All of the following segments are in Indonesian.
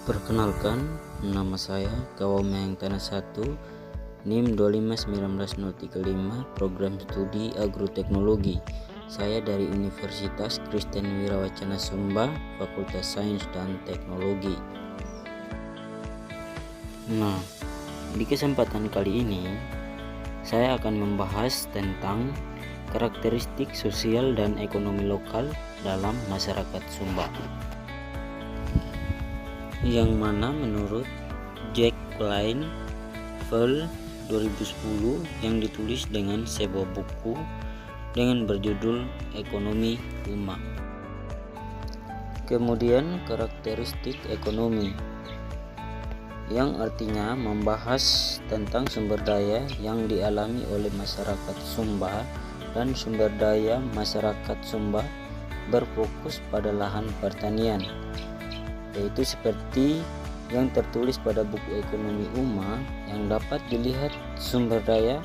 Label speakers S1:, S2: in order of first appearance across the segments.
S1: Perkenalkan, nama saya Kawameng Tanah 1, NIM 251935, Program Studi Agroteknologi. Saya dari Universitas Kristen Wirawacana Sumba, Fakultas Sains dan Teknologi. Nah, di kesempatan kali ini saya akan membahas tentang karakteristik sosial dan ekonomi lokal dalam masyarakat Sumba, yang mana menurut Jack Klein-Veil 2010 yang ditulis dengan sebuah buku dengan berjudul Ekonomi Umma. Kemudian karakteristik ekonomi, yang artinya membahas tentang sumber daya yang dialami oleh masyarakat Sumba, dan sumber daya masyarakat Sumba berfokus pada lahan pertanian, yaitu seperti yang tertulis pada buku Ekonomi Umma, yang dapat dilihat sumber daya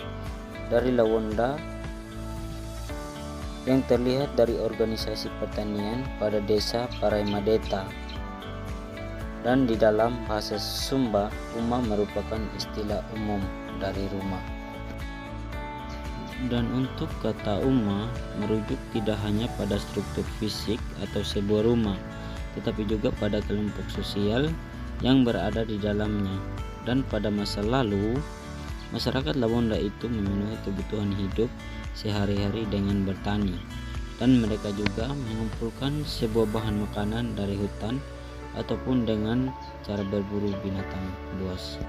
S1: dari Lawonda yang terlihat dari organisasi pertanian pada desa Paraimadeta, dan di dalam bahasa Sumba, umma merupakan istilah umum dari rumah. Dan untuk kata umma merujuk tidak hanya pada struktur fisik atau sebuah rumah, tetapi juga pada kelompok sosial yang berada di dalamnya. Dan pada masa lalu, masyarakat Lawonda itu memenuhi kebutuhan hidup sehari-hari dengan bertani, dan mereka juga mengumpulkan sebuah bahan makanan dari hutan ataupun dengan cara berburu binatang buas.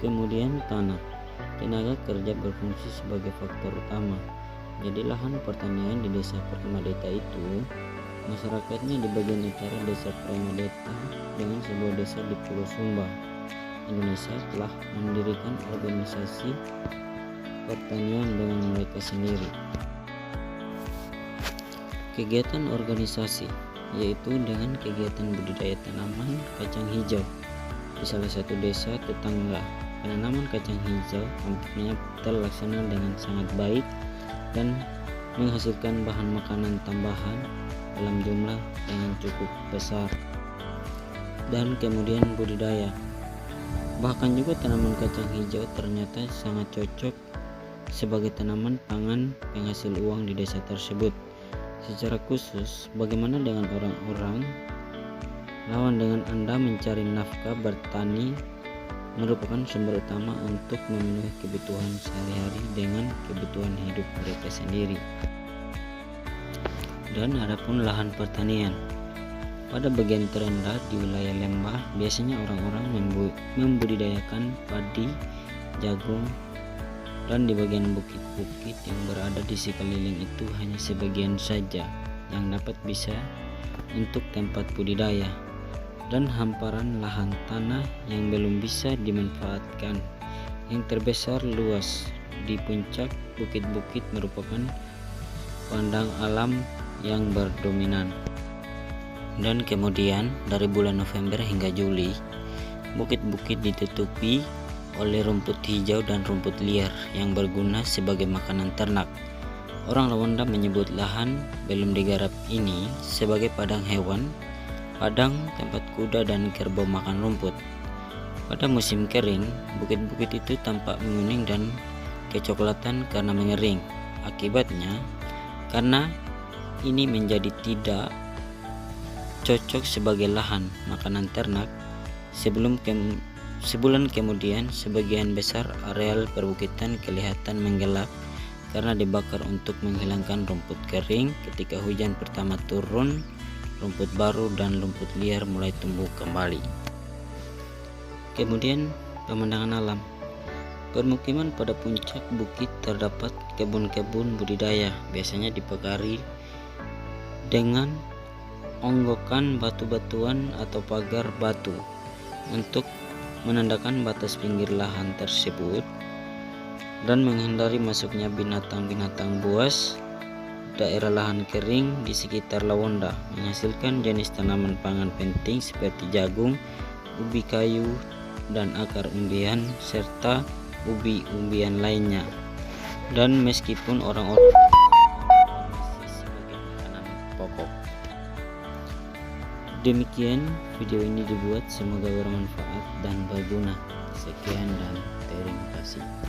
S1: Kemudian tanah, tenaga kerja berfungsi sebagai faktor utama. Jadi lahan pertanian di desa Paraimadeta itu, masyarakatnya di bagian utara desa Paraimadeta dengan sebuah desa di Pulau Sumba, Indonesia, telah mendirikan organisasi pertanian dengan mereka sendiri. Kegiatan organisasi yaitu dengan kegiatan budidaya tanaman kacang hijau di salah satu desa tetangga. Penanaman kacang hijau tampaknya terlaksana dengan sangat baik dan menghasilkan bahan makanan tambahan dalam jumlah yang cukup besar. Dan kemudian budidaya, bahkan juga tanaman kacang hijau ternyata sangat cocok sebagai tanaman pangan penghasil uang di desa tersebut. Secara khusus, bagaimana dengan orang-orang lawan dengan Anda mencari nafkah bertani merupakan sumber utama untuk memenuhi kebutuhan sehari-hari dengan kebutuhan hidup mereka sendiri. Dan adapun lahan pertanian, pada bagian terendah di wilayah lembah biasanya orang-orang membudidayakan padi, jagung, dan di bagian bukit-bukit yang berada di sekeliling itu hanya sebagian saja yang dapat bisa untuk tempat budidaya, dan hamparan lahan tanah yang belum bisa dimanfaatkan. Yang terbesar luas di puncak bukit-bukit merupakan pandang alam yang berdominan. Dan kemudian dari bulan November hingga Juli, bukit-bukit ditutupi oleh rumput hijau dan rumput liar yang berguna sebagai makanan ternak. Orang Lawonda menyebut lahan belum digarap ini sebagai padang hewan, padang tempat kuda dan kerbau makan rumput. Pada musim kering, bukit-bukit itu tampak menguning dan kecoklatan karena mengering. Akibatnya, karena ini menjadi tidak cocok sebagai lahan makanan ternak, sebulan kemudian sebagian besar areal perbukitan kelihatan menggelap karena dibakar untuk menghilangkan rumput kering. Ketika hujan pertama turun, rumput baru dan rumput liar mulai tumbuh kembali. Kemudian pemandangan alam. Permukiman pada puncak bukit terdapat kebun-kebun budidaya, biasanya dipagari dengan onggokan batu-batuan atau pagar batu untuk menandakan batas pinggir lahan tersebut dan menghindari masuknya binatang-binatang buas. Daerah lahan kering di sekitar Lawonda menghasilkan jenis tanaman pangan penting seperti jagung, ubi kayu, dan akar umbian, serta ubi-umbian lainnya. Dan meskipun orang-orang masih sebagai makanan pokok, Demikian video ini dibuat, semoga bermanfaat dan berguna. Sekian dan terima kasih.